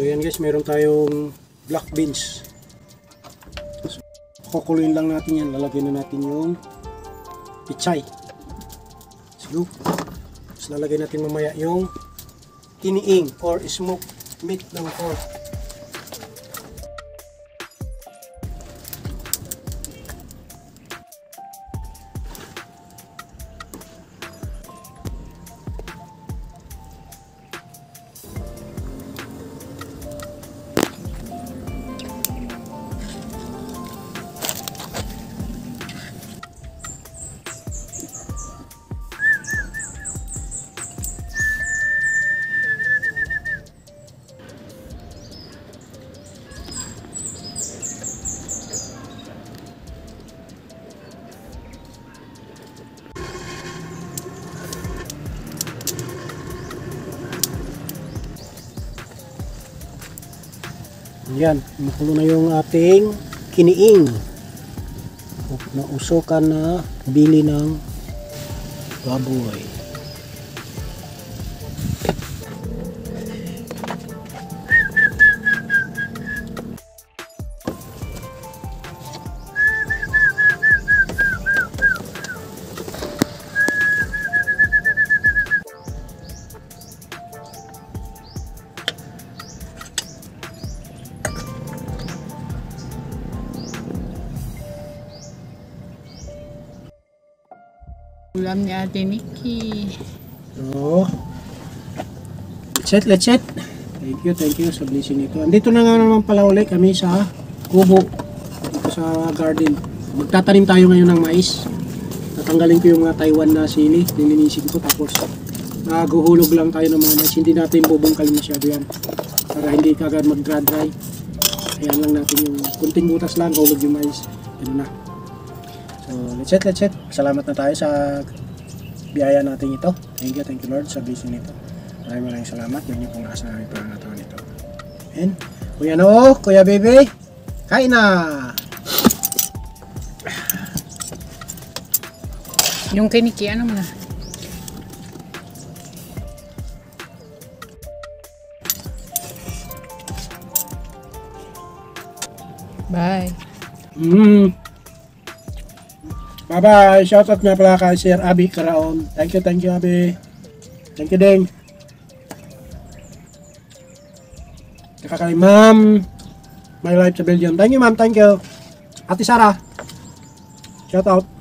yan guys, meron tayong black beans. So, kukuluin lang natin yan. Lalagyan na natin yung pichay. So, lalagyan natin mamaya yung kiniing or smoked meat ng pork. Yan, makulo na yung ating kiniing. Nausokan na bili ng baboy. Ulam ni Ate Nikki. So, let's eat. Thank you sa blessing nito. Andito na nga naman pala ulit kami sa kubo dito sa garden. Magtatanim tayo ngayon ng mais. Tatanggalin ko yung mga Taiwan na sili, nilinisin ko, tapos guhulog lang tayo ng mga mais. Hindi natin bubungkalin masyado yan para hindi kagad mag-dry. Ayan lang natin yung kunting butas lang, hulog yung mais. Ganun na. So, let's eat. Salamat na tayo sa biyaya natin ito. Thank you Lord sa blessing nito. Maraming salamat. Yan yung pong asa namin para natawan ito. And, Kuya Nook, Kuya Bebe, kain na! Yung kay Nikki, ano mo na? Bye. Bye-bye. Shoutout nga pala kay Sir Abi Karaon. Thank you Abi. Thank you din. Saka kay Ma'am My Life sa Belgium. Thank you Ma'am, thank you. Ate Sarah. Shoutout.